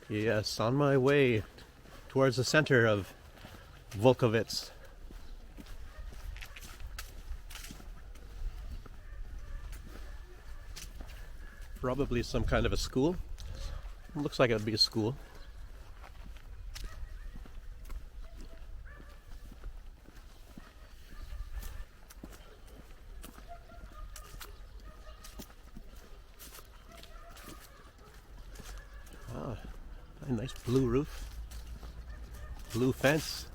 Yes, on my way towards the center of Volkovitz. Probably some kind of a school. Looks like it would be a school. Ah, a nice blue roof, blue fence.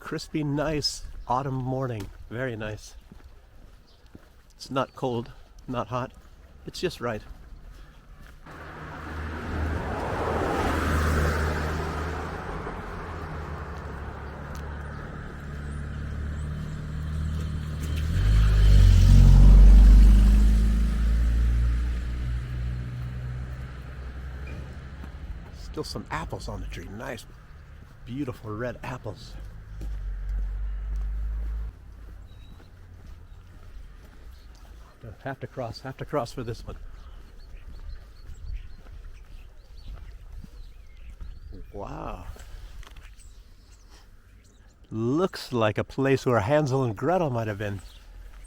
Crispy, nice autumn morning. Very nice. It's not cold, not hot. It's just right. Still some apples on the tree. Nice, beautiful red apples. Have to cross for this one. Wow. Looks like a place where Hansel and Gretel might have been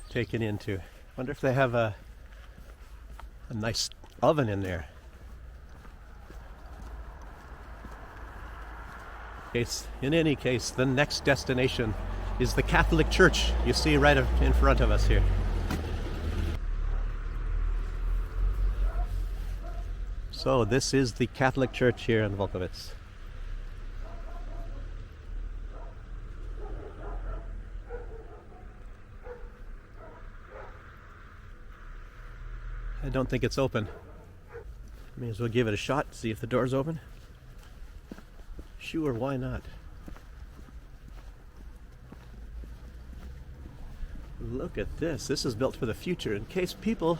taken into. Wonder if they have a nice oven in there. In any case, the next destination is the Catholic Church you see right in front of us here. So this is the Catholic Church here in Volkovitz. I don't think it's open. May as well give it a shot, see if the door's open. Sure, why not? Look at this. This is built for the future in case people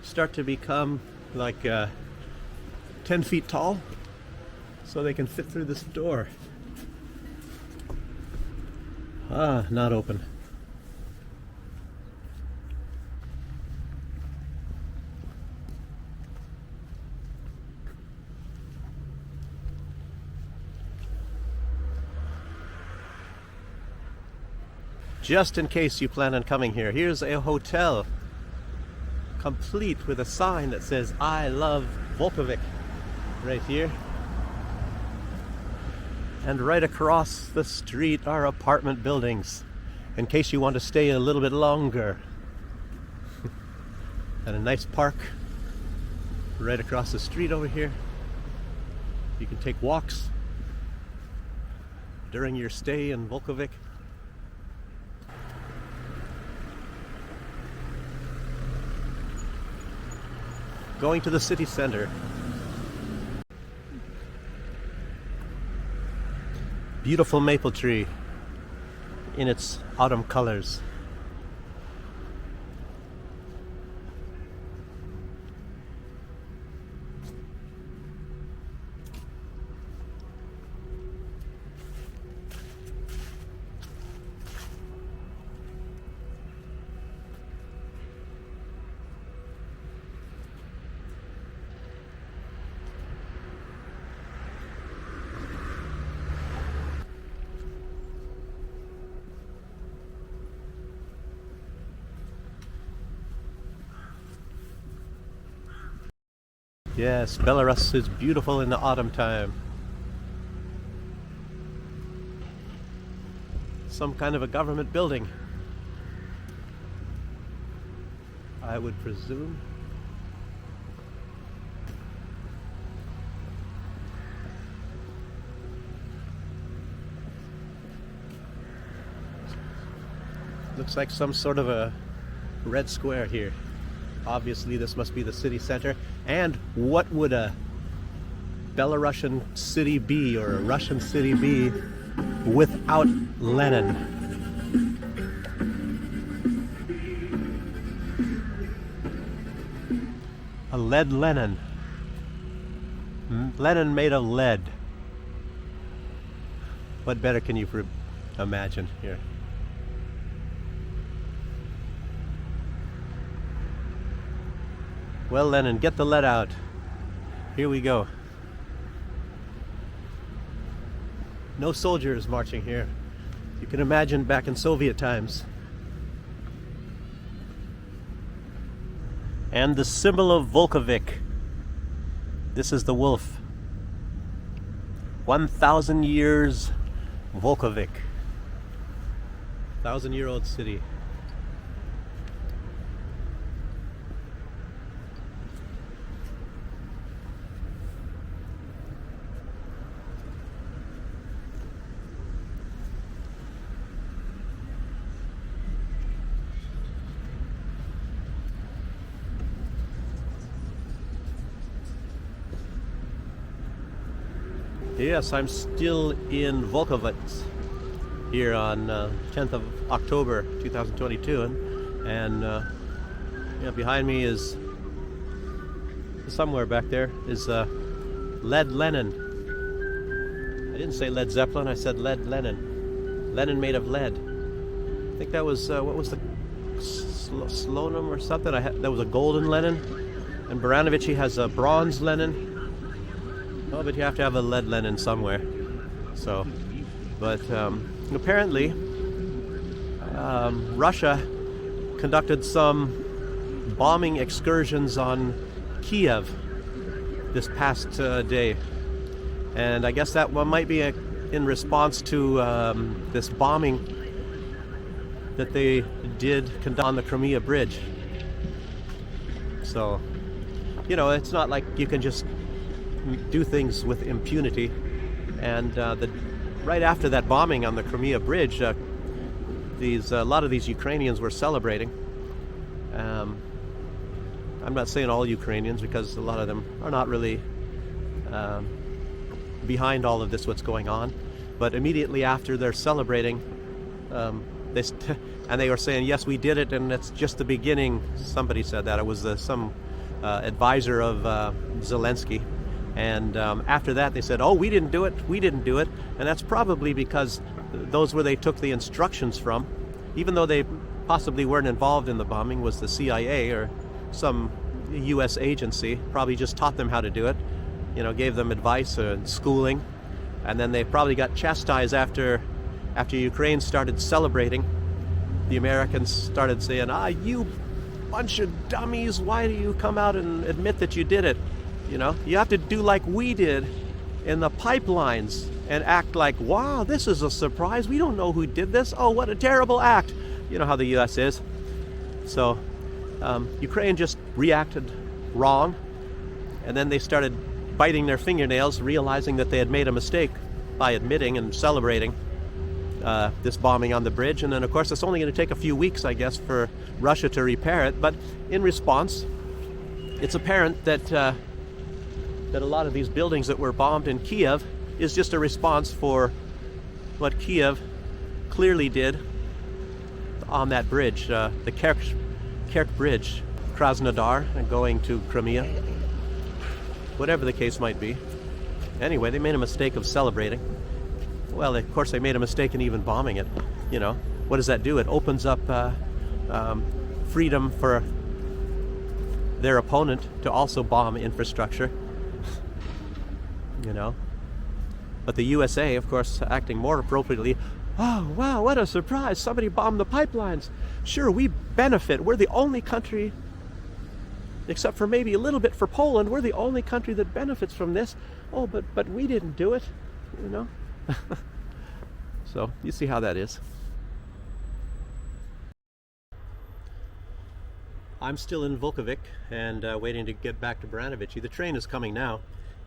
start to become like 10 feet tall, so they can fit through this door. Ah, not open. Just in case you plan on coming here, here's a hotel complete with a sign that says "I love Volkovitz" right here. And right across the street are apartment buildings in case you want to stay a little bit longer. And a nice park right across the street over here. You can take walks during your stay in Volkovitz. Going to the city center. Beautiful maple tree in its autumn colors. Yes, Belarus is beautiful in the autumn time. Some kind of a government building, I would presume. Looks like some sort of a red square here. Obviously this must be the city center. And what would a Belarusian city be, or a Russian city be, without Lenin? A lead Lenin. Lenin made of lead. What better can you imagine here? Well, Lenin, get the lead out. Here we go. No soldiers marching here. You can imagine back in Soviet times. And the symbol of Volkovitz. This is the wolf. 1,000 years Volkovitz. 1,000-year-old city. Yes, I'm still in Volkovitz here on 10th of October 2022, and yeah, behind me is somewhere back there is Lead Lenin. I didn't say Led Zeppelin, I said Lead Lenin. Lenin made of lead. I think that was what was the Slonim or something? That was a golden Lenin, and Baranovich, he has a bronze Lenin. Oh, but you have to have a lead Lenin somewhere. So, but apparently, Russia conducted some bombing excursions on Kiev this past day, and I guess that one might be in response to this bombing that they did conduct on the Crimea Bridge. So, you know, it's not like you can just do things with impunity. And right after that bombing on the Crimea Bridge, a lot of these Ukrainians were celebrating. I'm not saying all Ukrainians, because a lot of them are not really behind all of this, what's going on. But immediately after they're celebrating, and they were saying, yes, we did it, and it's just the beginning. Somebody said that. It was some advisor of Zelensky. And after that, they said, oh, we didn't do it, and that's probably because those where they took the instructions from, even though they possibly weren't involved in the bombing, was the CIA or some U.S. agency, probably just taught them how to do it, you know, gave them advice and schooling, and then they probably got chastised after Ukraine started celebrating. The Americans started saying, you bunch of dummies, why do you come out and admit that you did it? You know, you have to do like we did in the pipelines and act like, wow, this is a surprise. We don't know who did this. Oh, what a terrible act. You know how the U.S. is. So Ukraine just reacted wrong. And then they started biting their fingernails, realizing that they had made a mistake by admitting and celebrating this bombing on the bridge. And then, of course, it's only going to take a few weeks, I guess, for Russia to repair it. But in response, it's apparent that a lot of these buildings that were bombed in Kiev is just a response for what Kiev clearly did on that bridge, the Kerch Bridge, Krasnodar, and going to Crimea. Whatever the case might be. Anyway, they made a mistake of celebrating. Well, of course, they made a mistake in even bombing it. You know, what does that do? It opens up freedom for their opponent to also bomb infrastructure. You know, but the USA, of course, acting more appropriately. Oh, wow, what a surprise. Somebody bombed the pipelines. Sure, we benefit. We're the only country, except for maybe a little bit for Poland, we're the only country that benefits from this. Oh, but we didn't do it, you know. So you see how that is. I'm still in Volkovitz and waiting to get back to Baranovich. The train is coming now.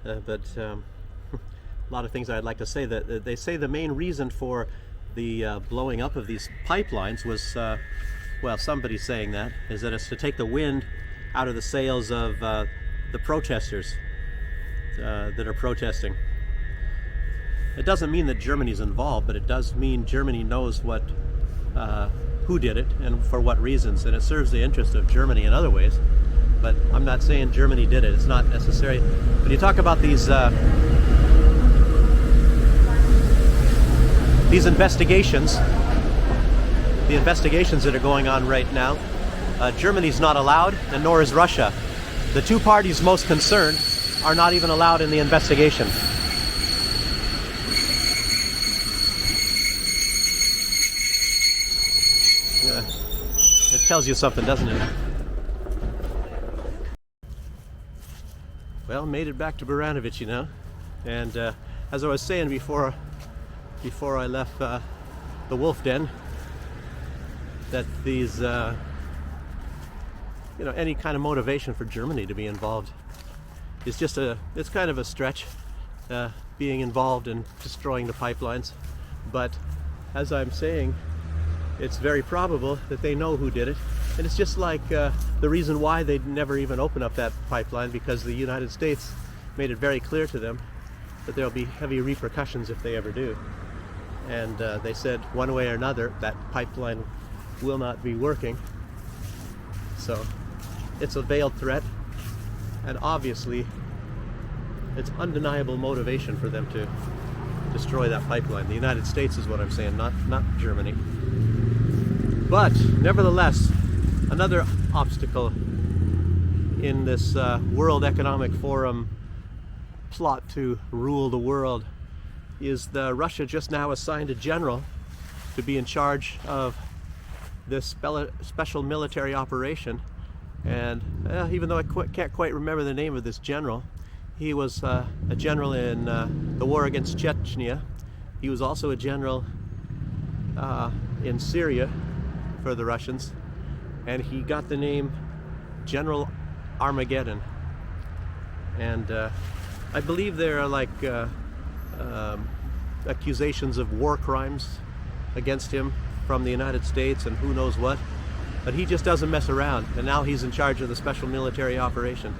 But a lot of things I'd like to say. That they say the main reason for the blowing up of these pipelines was, well, somebody's saying that, is that it's to take the wind out of the sails of the protesters that are protesting. It doesn't mean that Germany's involved, but it does mean Germany knows who did it and for what reasons, and it serves the interest of Germany in other ways. But I'm not saying Germany did it. It's not necessary. When you talk about these investigations, the investigations that are going on right now, Germany's not allowed, and nor is Russia. The two parties most concerned are not even allowed in the investigation. It tells you something, doesn't it? Well, made it back to Baranovich, you know. And as I was saying before I left the wolf den, that these, any kind of motivation for Germany to be involved is just it's kind of a stretch, being involved in destroying the pipelines. But as I'm saying, it's very probable that they know who did it. And it's just like the reason why they'd never even open up that pipeline, because the United States made it very clear to them that there'll be heavy repercussions if they ever do. And they said one way or another that pipeline will not be working. So it's a veiled threat, and obviously it's undeniable motivation for them to destroy that pipeline. The United States is what I'm saying, not Germany. But nevertheless, another obstacle in this World Economic Forum plot to rule the world is Russia just now assigned a general to be in charge of this special military operation. And even though I can't quite remember the name of this general, he was a general in the war against Chechnya. He was also a general in Syria for the Russians, and he got the name General Armageddon. And I believe there are like accusations of war crimes against him from the United States and who knows what, but he just doesn't mess around, and now he's in charge of the special military operation.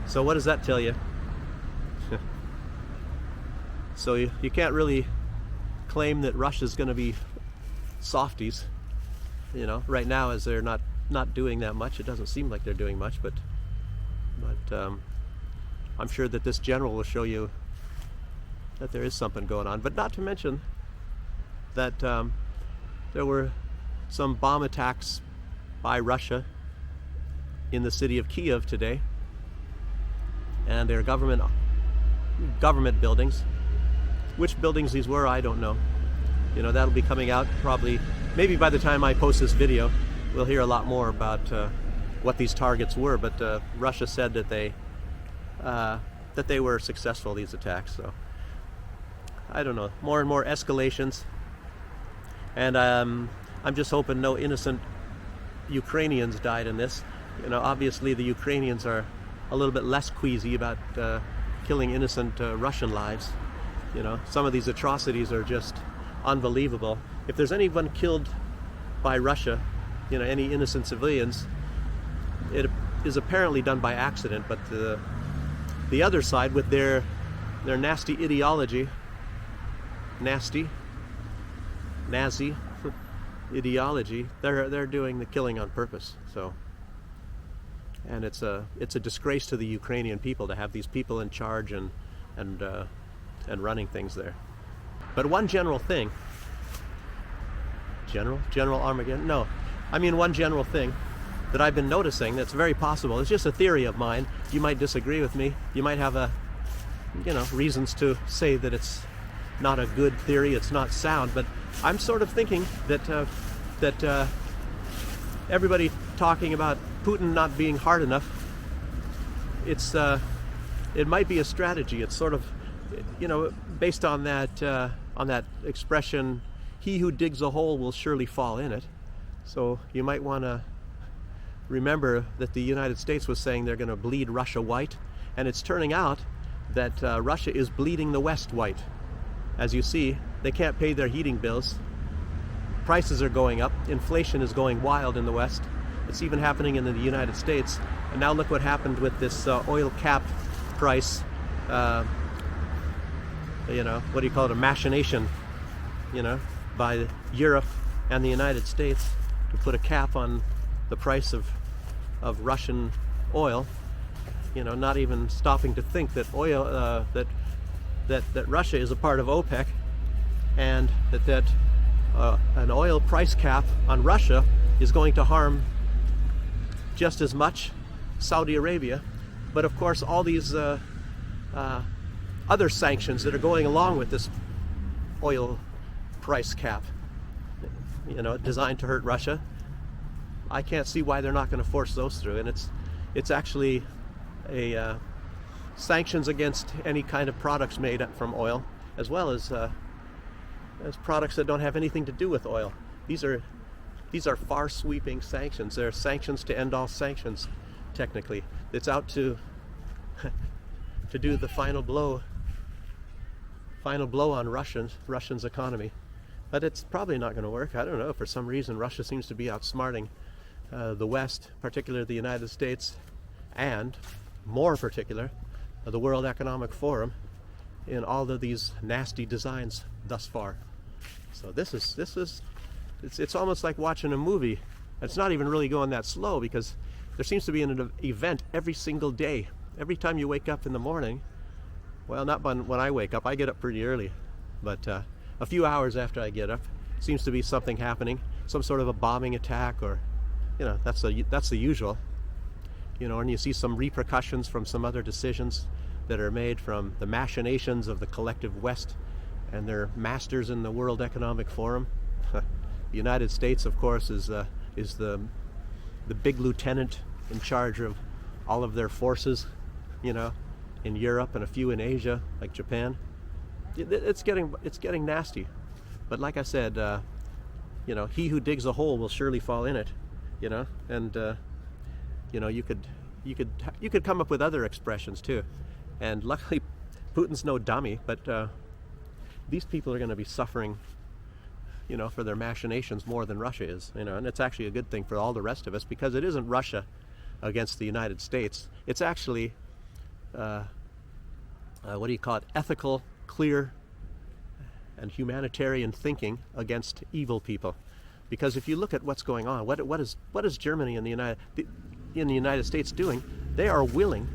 So what does that tell you? So you can't really claim that Russia's going to be softies, you know, right now, as they're not doing that much. It doesn't seem like they're doing much, but I'm sure that this general will show you that there is something going on. But not to mention that there were some bomb attacks by Russia in the city of Kiev today, and their government buildings. Which buildings these were, I don't know. You know, that'll be coming out probably, maybe by the time I post this video, we'll hear a lot more about what these targets were. But Russia said that they were successful, these attacks. So I don't know, more and more escalations, and I'm just hoping no innocent Ukrainians died in this. You know, obviously the Ukrainians are a little bit less queasy about killing innocent Russian lives. You know, some of these atrocities are just unbelievable. If there's anyone killed by Russia, you know, any innocent civilians, it is apparently done by accident. But the other side, with their nasty ideology, Nazi ideology, they're doing the killing on purpose. So, and it's a disgrace to the Ukrainian people to have these people in charge and running things there. But one general thing, General Armageddon? No, I mean one general thing that I've been noticing that's very possible. It's just a theory of mine. You might disagree with me. You might have reasons to say that it's not a good theory, it's not sound, but I'm sort of thinking that everybody talking about Putin not being hard enough, it might be a strategy. It's sort of, you know, based on that expression, he who digs a hole will surely fall in it. So you might want to remember that the United States was saying they're going to bleed Russia white, and it's turning out that Russia is bleeding the West white. As you see, they can't pay their heating bills. Prices are going up. Inflation is going wild in the West. It's even happening in the United States. And now look what happened with this oil cap price. You know, what do you call it? A machination, you know, by Europe and the United States to put a cap on the price of Russian oil. You know, not even stopping to think that oil that Russia is a part of OPEC, and that an oil price cap on Russia is going to harm just as much Saudi Arabia. But of course, all these other sanctions that are going along with this oil price cap, designed to hurt Russia. I can't see why they're not going to force those through. And it's actually a sanctions against any kind of products made from oil, as well as products that don't have anything to do with oil. These are far-sweeping sanctions. They're sanctions to end all sanctions, technically. It's out to do the final blow on Russia's economy. But it's probably not going to work. I don't know. For some reason, Russia seems to be outsmarting the West, particularly the United States, and more particular, the World Economic Forum, in all of these nasty designs thus far. So it's almost like watching a movie. It's not even really going that slow, because there seems to be an event every single day. Every time you wake up in the morning, well, not when I wake up, I get up pretty early, but a few hours after I get up, seems to be something happening, some sort of a bombing attack, or that's the usual. And you see some repercussions from some other decisions that are made from the machinations of the collective West and their masters in the World Economic Forum. The United States, of course, is the big lieutenant in charge of all of their forces, in Europe and a few in Asia, like Japan. It's getting nasty. But like I said, he who digs a hole will surely fall in it, and you could come up with other expressions too. And luckily, Putin's no dummy, but these people are going to be suffering, for their machinations more than Russia is, and it's actually a good thing for all the rest of us, because it isn't Russia against the United States. It's actually, ethical, clear, and humanitarian thinking against evil people. Because if you look at what's going on, what is Germany and the United States doing? They are willing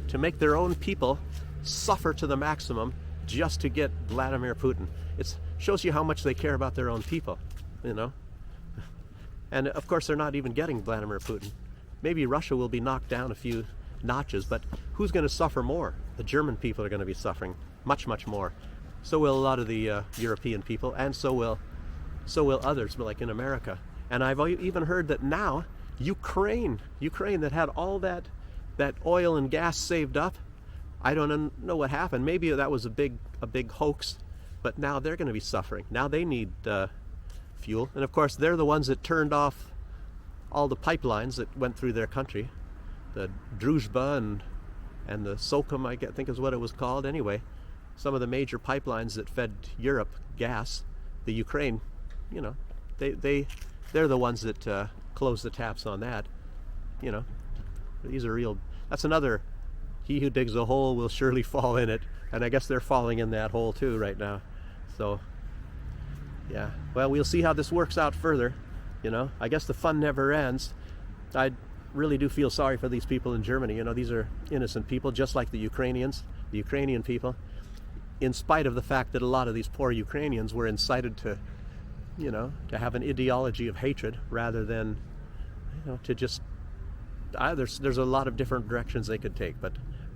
to make their own people suffer to the maximum just to get Vladimir Putin. It shows you how much they care about their own people, And of course, they're not even getting Vladimir Putin. Maybe Russia will be knocked down a few notches, but who's going to suffer more? The German people are going to be suffering much, much more. So will a lot of the European people, and so will others, like in America. And I've even heard that now Ukraine that had all that oil and gas saved up, I don't know what happened. Maybe that was a big hoax, but now they're going to be suffering. Now they need fuel, and of course they're the ones that turned off all the pipelines that went through their country, the Druzhba and the Socom, I think is what it was called. Anyway, some of the major pipelines that fed Europe gas, the Ukraine, they're the ones that closed the taps on that. These are real. That's another. He who digs a hole will surely fall in it, and I guess they're falling in that hole too right now. So, yeah. Well, we'll see how this works out further. I guess the fun never ends. I really do feel sorry for these people in Germany. These are innocent people, just like the Ukrainians, the Ukrainian people. In spite of the fact that a lot of these poor Ukrainians were incited to have an ideology of hatred rather than, to just. There's a lot of different directions they could take, but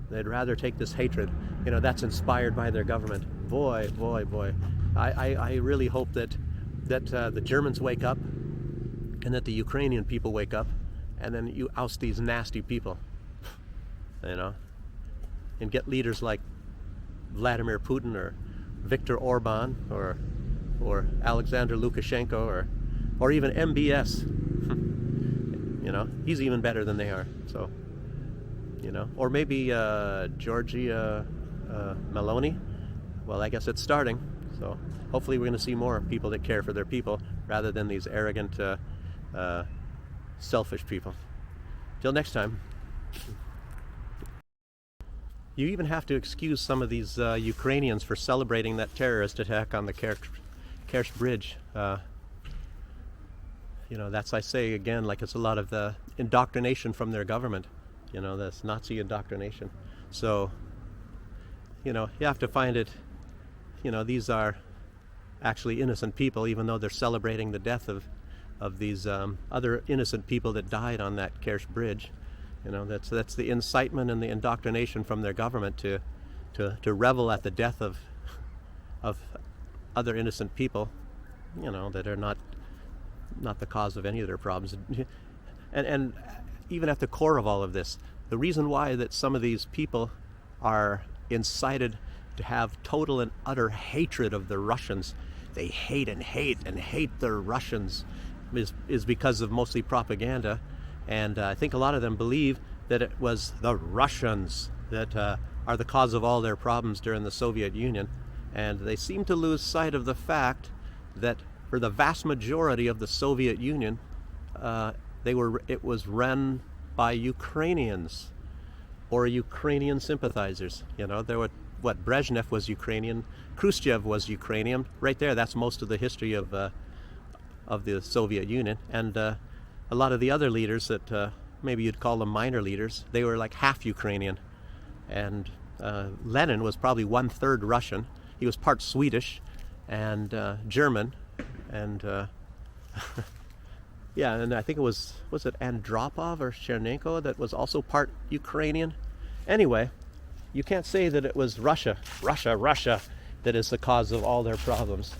they'd rather take this hatred, that's inspired by their government. Boy. I really hope that the Germans wake up, and that the Ukrainian people wake up, and then you oust these nasty people, and get leaders like Vladimir Putin or Viktor Orban or Alexander Lukashenko or even MBS. He's even better than they are. So, or maybe Giorgia Meloni. Well, I guess it's starting. So hopefully we're going to see more people that care for their people rather than these arrogant, selfish people. Till next time. You even have to excuse some of these Ukrainians for celebrating that terrorist attack on the Kerch Bridge. That's, I say again, like it's a lot of the indoctrination from their government, that's Nazi indoctrination. So, you have to find it, these are actually innocent people, even though they're celebrating the death of these other innocent people that died on that Kerch Bridge. That's the incitement and the indoctrination from their government to to revel at the death of other innocent people, that are not the cause of any of their problems. And even at the core of all of this, the reason why that some of these people are incited to have total and utter hatred of the Russians, they hate and hate and hate the Russians, is because of mostly propaganda. And I think a lot of them believe that it was the Russians that are the cause of all their problems during the Soviet Union. And they seem to lose sight of the fact that for the vast majority of the Soviet Union, it was run by Ukrainians or Ukrainian sympathizers. There were Brezhnev was Ukrainian, Khrushchev was Ukrainian. Right there, that's most of the history of the Soviet Union. And a lot of the other leaders that maybe you'd call them minor leaders, they were like half Ukrainian. And Lenin was probably 1/3 Russian. He was part Swedish and German, and yeah, and I think it was it Andropov or Chernenko that was also part Ukrainian. Anyway, you can't say that it was Russia that is the cause of all their problems,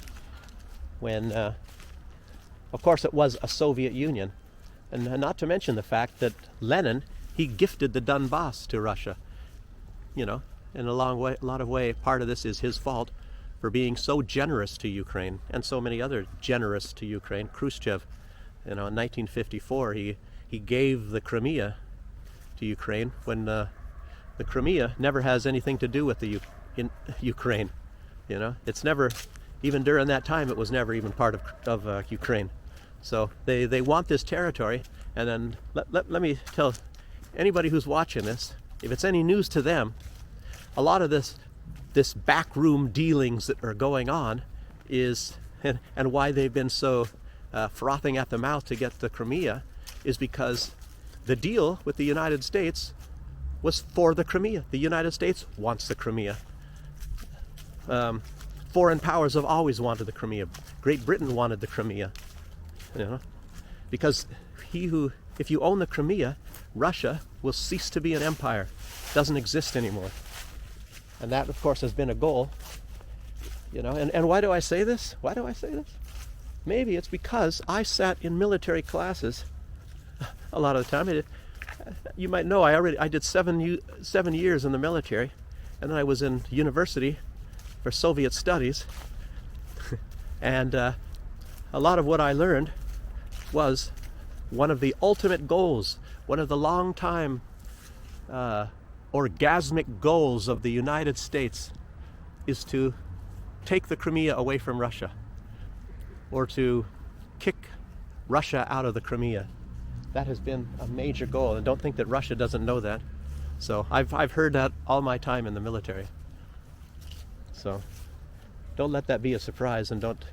when of course it was a Soviet Union. And not to mention the fact that Lenin, he gifted the Donbass to Russia. In a lot of way, part of this is his fault for being so generous to Ukraine, and so many other generous to Ukraine. Khrushchev, in 1954, he gave the Crimea to Ukraine, when the Crimea never has anything to do with in Ukraine. It's never, even during that time, it was never even part of Ukraine. So they want this territory. And then let me tell anybody who's watching this, if it's any news to them, a lot of this backroom dealings that are going on is, and why they've been so frothing at the mouth to get the Crimea, is because the deal with the United States was for the Crimea. The United States wants the Crimea. Foreign powers have always wanted the Crimea. Great Britain wanted the Crimea. Because if you own the Crimea, Russia will cease to be an empire. It doesn't exist anymore. And that, of course, has been a goal. And why do I say this? Why do I say this? Maybe it's because I sat in military classes a lot of the time. You might know I did 7 years in the military, and then I was in university for Soviet studies. And a lot of what I learned was one of the ultimate goals, one of the long time orgasmic goals of the United States is to take the Crimea away from Russia, or to kick Russia out of the Crimea. That has been a major goal, and don't think that Russia doesn't know that. So I've heard that all my time in the military. So don't let that be a surprise, and don't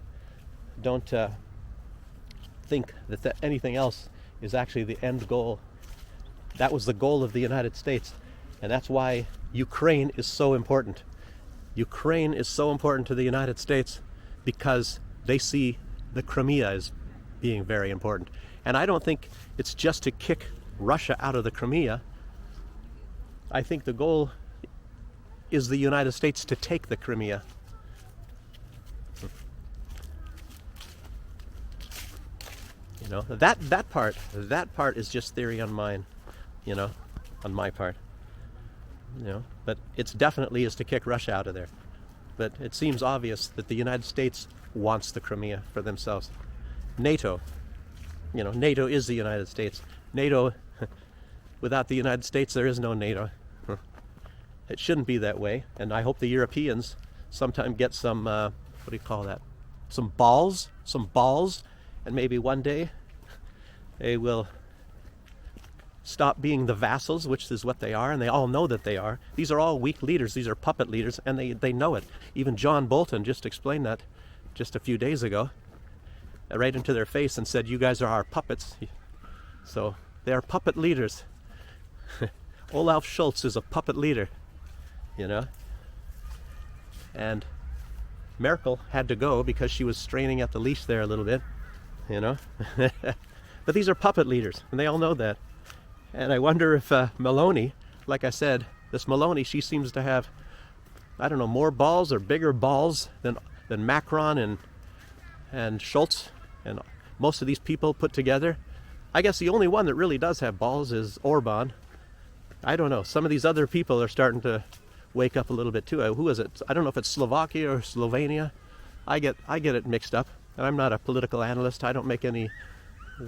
think that anything else is actually the end goal. That was the goal of the United States, and that's why Ukraine is so important. Ukraine is so important to the United States because they see the Crimea as being very important. And I don't think it's just to kick Russia out of the Crimea. I think the goal is the United States to take the Crimea. That part is just theory on mine, on my part. But it's definitely is to kick Russia out of there. But it seems obvious that the United States wants the Crimea for themselves. NATO, NATO is the United States. NATO, without the United States, there is no NATO. It shouldn't be that way. And I hope the Europeans sometime get some, some balls, and maybe one day they will stop being the vassals, which is what they are, and they all know that they are. These are all weak leaders. These are puppet leaders, and they know it. Even John Bolton just explained that just a few days ago, right into their face, and said, "You guys are our puppets." So they are puppet leaders. Olaf Scholz is a puppet leader, and Merkel had to go because she was straining at the leash there a little bit, But these are puppet leaders, and they all know that. And I wonder if Meloni, like I said, this Meloni, she seems to have I don't know, more balls or bigger balls than Macron and Schultz and most of these people put together. I guess the only one that really does have balls is Orban. I don't know. Some of these other people are starting to wake up a little bit too. Who is it? I don't know if it's Slovakia or Slovenia. I get it mixed up. And I'm not a political analyst. I don't make any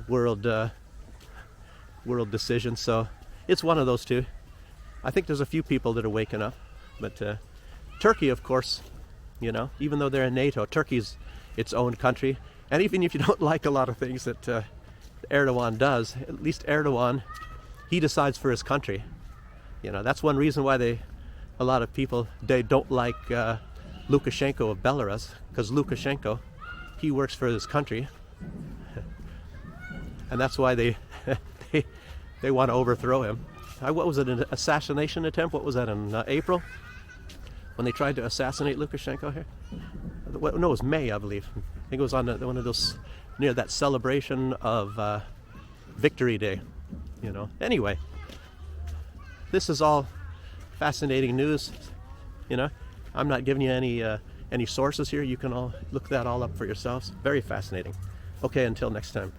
world decisions. So it's one of those two. I think there's a few people that are waking up. But Turkey, of course, you know, even though they're in NATO, Turkey's its own country. And even if you don't like a lot of things that Erdogan does, at least Erdogan, he decides for his country. You know, that's one reason why a lot of people, they don't like Lukashenko of Belarus, because Lukashenko, he works for his country. And that's why they want to overthrow him. What was it, an assassination attempt? What was that, in April? When they tried to assassinate Lukashenko here? No, it was May, I believe. I think it was on one of those, near that celebration of Victory Day, you know. Anyway, this is all fascinating news, you know. I'm not giving you any sources here. You can all look that all up for yourselves. Very fascinating. Okay, until next time.